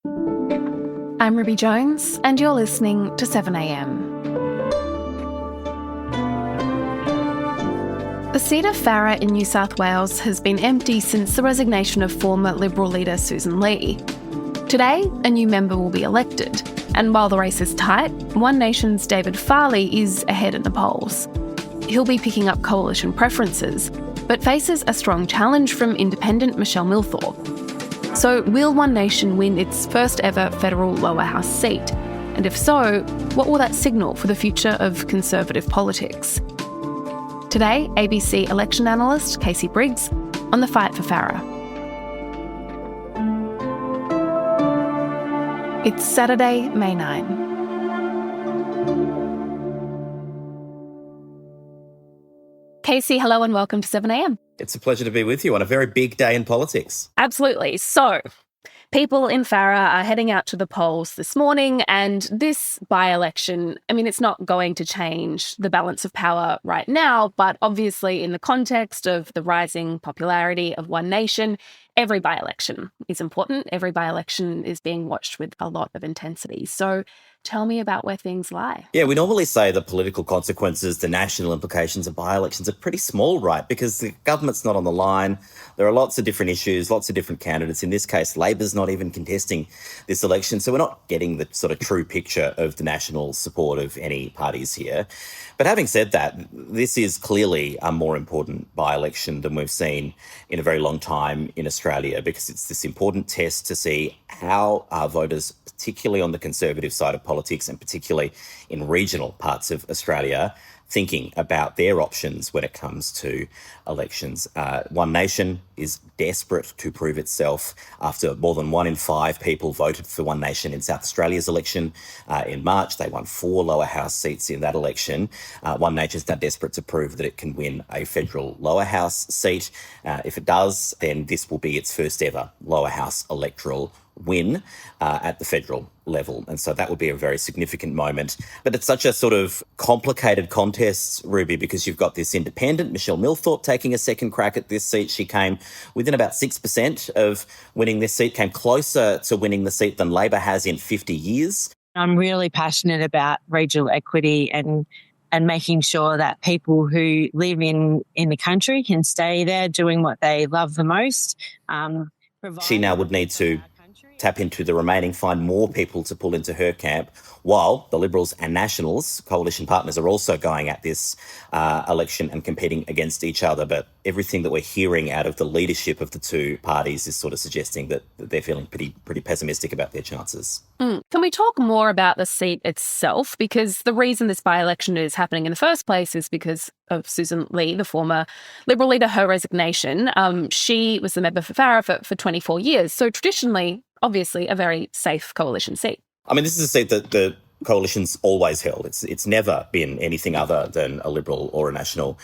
I'm Ruby Jones, and you're listening to 7am. The seat of Farah in New South Wales has been empty since the resignation of former Liberal leader Sussan Ley. Today, a new member will be elected, and while the race is tight, One Nation's David Farley is ahead in the polls. He'll be picking up coalition preferences, but faces a strong challenge from independent Michelle Milthorpe. So will One Nation win its first ever federal lower house seat? And if so, what will that signal for the future of Conservative politics? Today, ABC election analyst Casey Briggs on the fight for Farah. It's Saturday, May 9. Casey, hello and welcome to 7am. It's a pleasure to be with you on a very big day in politics. Absolutely. So, people in Farah are heading out to the polls this morning, and this by-election, it's not going to change the balance of power right now, but obviously in the context of the rising popularity of One Nation, every by-election is important. Every by-election is being watched with a lot of intensity. So tell me about where things lie. Yeah, we normally say the political consequences, the national implications of by-elections are pretty small, right? Because the government's not on the line. There are lots of different issues, lots of different candidates. In this case, Labor's not even contesting this election. So we're not getting the sort of true picture of the national support of any parties here. But having said that, this is clearly a more important by-election than we've seen in a very long time in Australia, because it's this important test to see how our voters, particularly on the Conservative side of politics and particularly in regional parts of Australia, thinking about their options when it comes to elections. One Nation is desperate to prove itself after more than 1 in 5 people voted for One Nation in South Australia's election in March. They won 4 lower house seats in that election. One Nation is now desperate to prove that it can win a federal lower house seat. If it does, then this will be its first ever lower house electoral win at the federal level. And so that would be a very significant moment. But it's such a sort of complicated contest, Ruby, because you've got this independent, Michelle Milthorpe, taking a second crack at this seat. She came within about 6% of winning this seat, came closer to winning the seat than Labor has in 50 years. I'm really passionate about regional equity and making sure that people who live in the country can stay there doing what they love the most. She now would need to tap into the remaining, find more people to pull into her camp, while the Liberals and Nationals, coalition partners, are also going at this election and competing against each other. But everything that we're hearing out of the leadership of the two parties is sort of suggesting that they're feeling pretty pessimistic about their chances. Can we talk more about the seat itself? Because the reason this by-election is happening in the first place is because of Sussan Ley, the former Liberal leader, her resignation. She was the member for Farah for 24 years. So traditionally, obviously, a very safe coalition seat. This is a seat that the coalition's always held. It's never been anything other than a Liberal or a National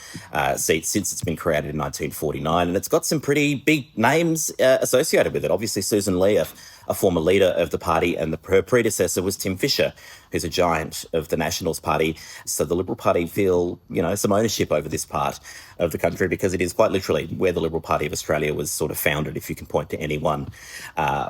seat since it's been created in 1949. And it's got some pretty big names associated with it. Obviously, Sussan Ley, a former leader of the party, and her predecessor was Tim Fischer, who's a giant of the Nationals Party. So the Liberal Party feel, some ownership over this part of the country, because it is quite literally where the Liberal Party of Australia was sort of founded, if you can point to any one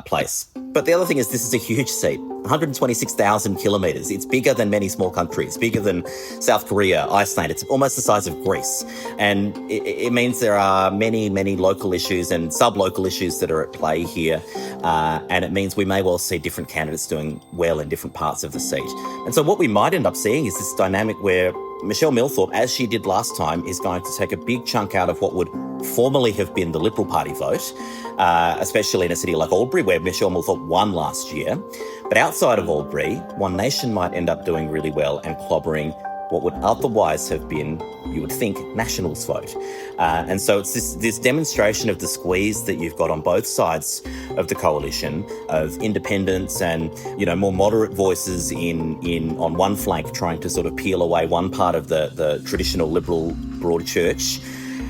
place. But the other thing is, this is a huge seat, 126,000 kilometres. It's bigger than many small countries, bigger than South Korea, Iceland. It's almost the size of Greece. And it means there are many, many local issues and sub-local issues that are at play here. And it means we may well see different candidates doing well in different parts of the seat. And so what we might end up seeing is this dynamic where Michelle Milthorpe, as she did last time, is going to take a big chunk out of what would formerly have been the Liberal Party vote, especially in a city like Albury, where Michelle Milthorpe won last year. But outside of Albury, One Nation might end up doing really well and clobbering what would otherwise have been, you would think, Nationals vote. And so it's this demonstration of the squeeze that you've got on both sides of the coalition, of independents and, more moderate voices on one flank trying to sort of peel away one part of the traditional Liberal broad church,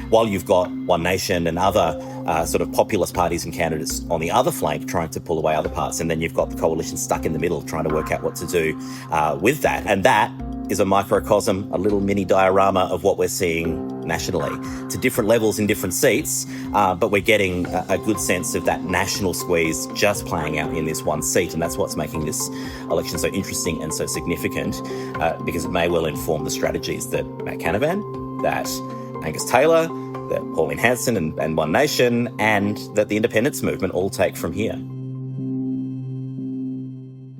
while you've got One Nation and other sort of populist parties and candidates on the other flank trying to pull away other parts. And then you've got the coalition stuck in the middle trying to work out what to do with that. And that is a microcosm, a little mini diorama of what we're seeing nationally to different levels in different seats, but we're getting a good sense of that national squeeze just playing out in this one seat, and that's what's making this election so interesting and so significant, because it may well inform the strategies that Matt Canavan, that Angus Taylor, that Pauline Hanson and One Nation, and that the independence movement all take from here.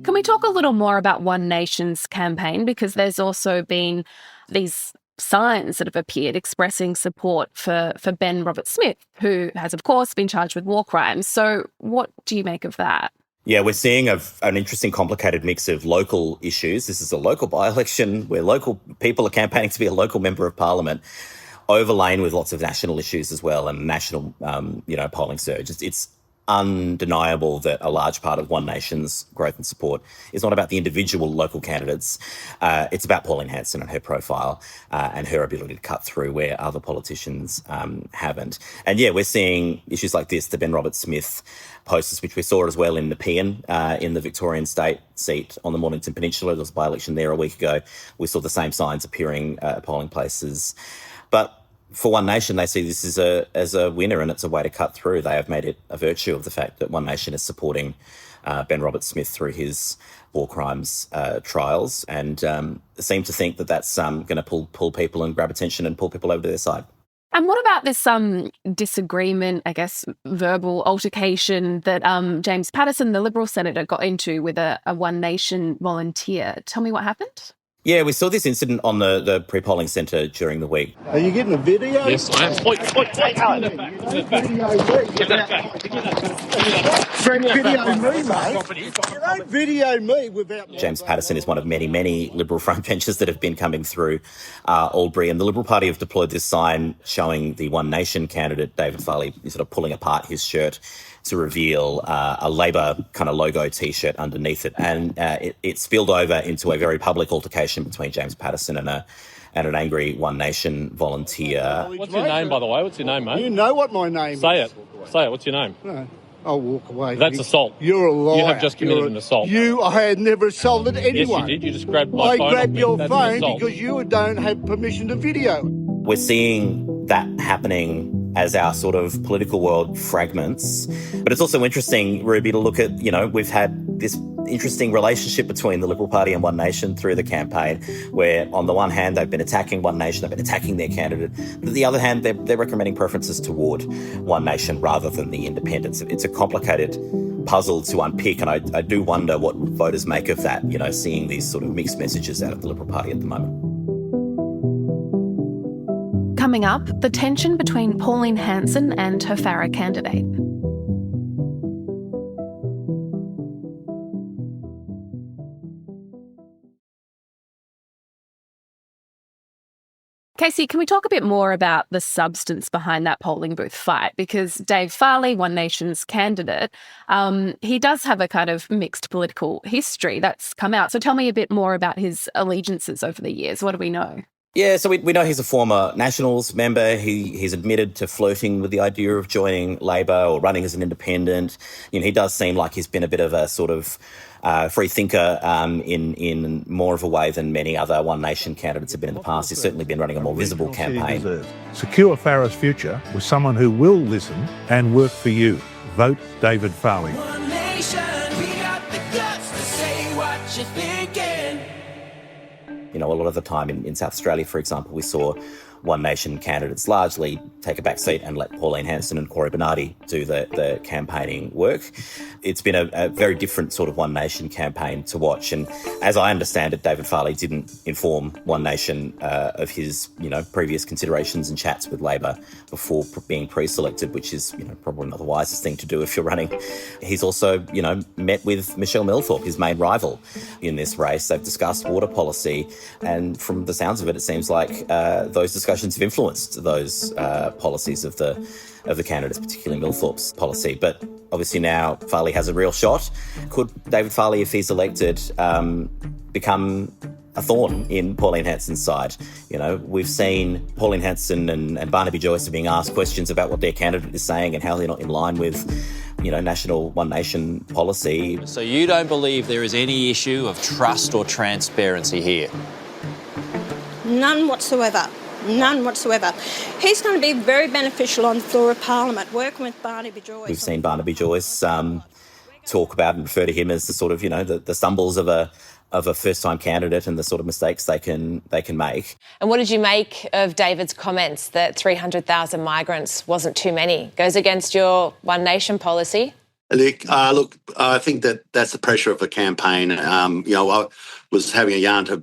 Can we talk a little more about One Nation's campaign? Because there's also been these signs that have appeared expressing support for Ben Roberts-Smith, who has, of course, been charged with war crimes. So what do you make of that? Yeah, we're seeing an interesting, complicated mix of local issues. This is a local by-election where local people are campaigning to be a local member of parliament, overlain with lots of national issues as well and national, polling surge. It's undeniable that a large part of One Nation's growth and support is not about the individual local candidates. It's about Pauline Hanson and her profile and her ability to cut through where other politicians haven't. And yeah, we're seeing issues like this, the Ben Roberts-Smith posters, which we saw as well in Nepean, in the Victorian state seat on the Mornington Peninsula. There was a by-election there a week ago. We saw the same signs appearing at polling places. But for One Nation, they see this as a winner, and it's a way to cut through. They have made it a virtue of the fact that One Nation is supporting Ben Roberts-Smith through his war crimes trials, and seem to think that that's going to pull people and grab attention and pull people over to their side. And what about this disagreement, I guess, verbal altercation that James Paterson, the Liberal senator, got into with a One Nation volunteer? Tell me what happened. Yeah, we saw this incident on the pre-polling centre during the week. Are you getting a video? Yes, I am. Oi, take Video me, mate. You don't video me without... James Paterson is one of many, many Liberal frontbenchers that have been coming through Albury, and the Liberal Party have deployed this sign showing the One Nation candidate, David Farley, sort of pulling apart his shirt to reveal a Labor kind of logo T-shirt underneath it. And it spilled over into a very public altercation between James Paterson and an angry One Nation volunteer. What's your name, by the way? What's your name, mate? You know what my name is. Say it. What's your name? No, I'll walk away. That's assault. You're a liar. You have just committed an assault. I had never assaulted anyone. Yes, you did. You just grabbed my phone. I grabbed your That's phone because you don't have permission to video. We're seeing that happening as our sort of political world fragments. But it's also interesting, Ruby, to look at, we've had this interesting relationship between the Liberal Party and One Nation through the campaign, where on the one hand, they've been attacking One Nation, they've been attacking their candidate. But on the other hand, they're recommending preferences toward One Nation rather than the independents. It's a complicated puzzle to unpick, and I do wonder what voters make of that, seeing these sort of mixed messages out of the Liberal Party at the moment. Coming up, the tension between Pauline Hanson and her Farah candidate. Casey, can we talk a bit more about the substance behind that polling booth fight? Because Dave Farley, One Nation's candidate, he does have a kind of mixed political history that's come out. So tell me a bit more about his allegiances over the years. What do we know? Yeah, so we know he's a former Nationals member. He's admitted to flirting with the idea of joining Labor or running as an independent. He does seem like he's been a bit of a sort of free thinker in more of a way than many other One Nation candidates have been in the past. He's certainly been running a more visible campaign. Secure Farah's future with someone who will listen and work for you. Vote David Farley. One Nation, we got the guts to say what you're thinking. A lot of the time in South Australia, for example, we saw One Nation candidates largely take a back seat and let Pauline Hanson and Corey Bernardi do the campaigning work. It's been a very different sort of One Nation campaign to watch. And as I understand it, David Farley didn't inform One Nation of his, previous considerations and chats with Labor before being pre-selected, which is, probably not the wisest thing to do if you're running. He's also, met with Michelle Milthorpe, his main rival in this race. They've discussed water policy. And from the sounds of it, it seems like those discussions have influenced those policies of the candidates, particularly Milthorpe's policy. But obviously now Farley has a real shot. Could David Farley, if he's elected, become a thorn in Pauline Hanson's side? We've seen Pauline Hanson and Barnaby Joyce are being asked questions about what their candidate is saying and how they're not in line with, national One Nation policy. So you don't believe there is any issue of trust or transparency here? None whatsoever. None whatsoever. He's going to be very beneficial on the floor of Parliament, working with Barnaby Joyce. We've seen Barnaby Joyce talk about and refer to him as the sort of, the stumbles of a first-time candidate and the sort of mistakes they can make. And what did you make of David's comments that 300,000 migrants wasn't too many? Goes against your One Nation policy? Look, I think that's the pressure of a campaign. I was having a yarn to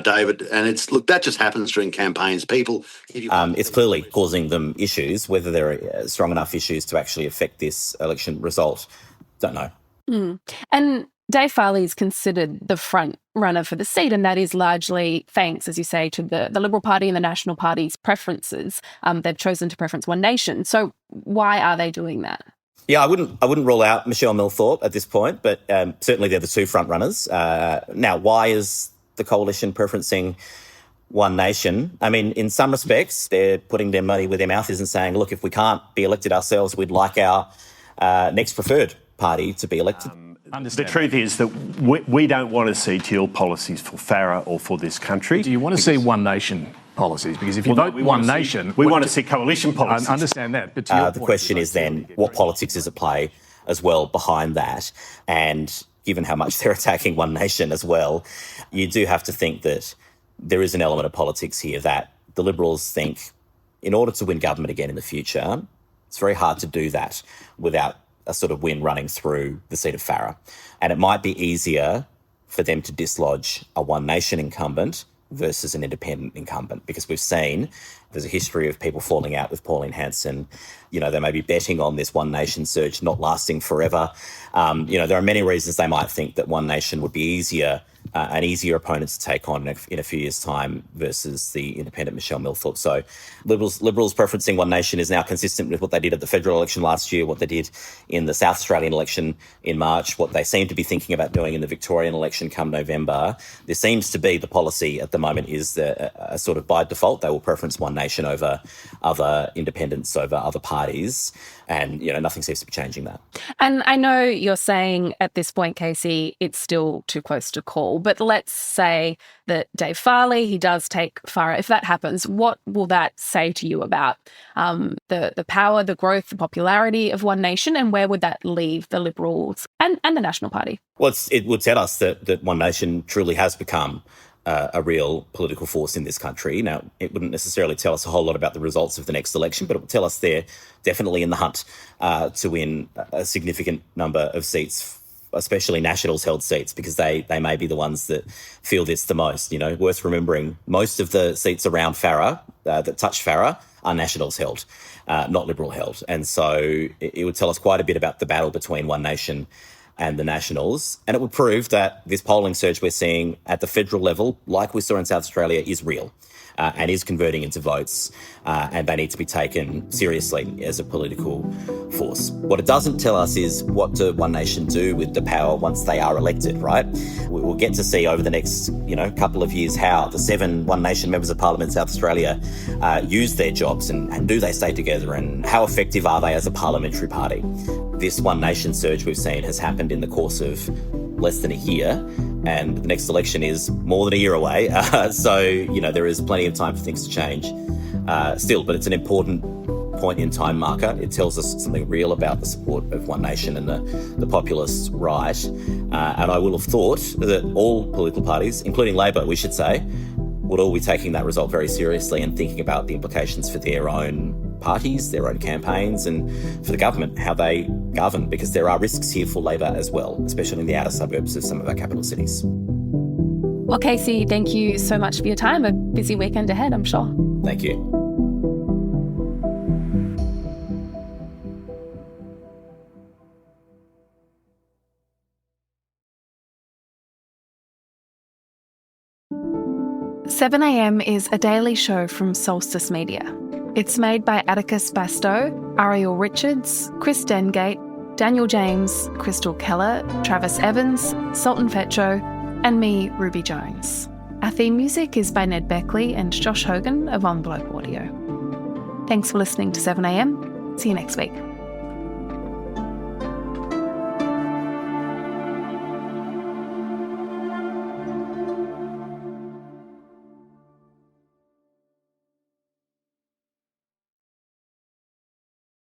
David, and that just happens during campaigns. People, it's clearly causing them issues. Whether there are strong enough issues to actually affect this election result, don't know. And Dave Farley is considered the front runner for the seat, and that is largely thanks, as you say, to the Liberal Party and the National Party's preferences. They've chosen to preference One Nation. So why are they doing that? Yeah, I wouldn't rule out Michelle Milthorpe at this point, but certainly they're the two front runners. Now, why is the coalition preferencing One Nation? I mean, in some respects, they're putting their money where their mouth is and saying, look, if we can't be elected ourselves, we'd like our next preferred party to be elected. The truth is that we don't want to see teal policies for Farah or for this country. Do you want to see One Nation policies? Because if you vote One Nation... We want to see coalition policies. I understand that. But the question is then, what politics is at play as well behind that? And given how much they're attacking One Nation as well, you do have to think that there is an element of politics here that the Liberals think in order to win government again in the future, it's very hard to do that without a sort of win running through the seat of Farah. And it might be easier for them to dislodge a One Nation incumbent versus an independent incumbent, because we've seen there's a history of people falling out with Pauline Hanson. They may be betting on this One Nation surge not lasting forever. There are many reasons they might think that One Nation would be an easier opponent to take on in a few years' time versus the independent Michelle Milthorpe. So Liberals preferencing One Nation is now consistent with what they did at the federal election last year, what they did in the South Australian election in March, what they seem to be thinking about doing in the Victorian election come November. There seems to be the policy at the moment is a sort of by default they will preference One Nation over other independents, over other parties. And, nothing seems to be changing that. And I know you're saying at this point, Casey, it's still too close to call. But let's say that Dave Farley, he does take Farah. If that happens, what will that say to you about the power, the growth, the popularity of One Nation, and where would that leave the Liberals and the National Party? Well, it would tell us that One Nation truly has become a real political force in this country. Now, it wouldn't necessarily tell us a whole lot about the results of the next election, but it would tell us they're definitely in the hunt to win a significant number of seats, especially Nationals-held seats, because they may be the ones that feel this the most. Worth remembering, most of the seats around Farah, that touch Farah, are Nationals-held, not Liberal-held. And so it would tell us quite a bit about the battle between One Nation and the Nationals, and it would prove that this polling surge we're seeing at the federal level, like we saw in South Australia, is real and is converting into votes, and they need to be taken seriously as a political force. What it doesn't tell us is what do One Nation do with the power once they are elected, right? We'll get to see over the next couple of years how the 7 One Nation members of Parliament in South Australia use their jobs, and do they stay together, and how effective are they as a parliamentary party. This One Nation surge we've seen has happened in the course of less than a year, and the next election is more than a year away. So, there is plenty of time for things to change still, but it's an important point in time marker. It tells us something real about the support of One Nation and the populist right. And I will have thought that all political parties, including Labor, we should say, would all be taking that result very seriously and thinking about the implications for their own parties, their own campaigns, and for the government, how they govern, because there are risks here for Labor as well, especially in the outer suburbs of some of our capital cities. Well, Casey, thank you so much for your time. A busy weekend ahead, I'm sure. Thank you. "7am is a daily show from Solstice Media. It's made by Atticus Bastow, Ariel Richards, Chris Dengate, Daniel James, Crystal Keller, Travis Evans, Sultan Fetcho, and me, Ruby Jones. Our theme music is by Ned Beckley and Josh Hogan of Envelope Audio. Thanks for listening to 7am. See you next week.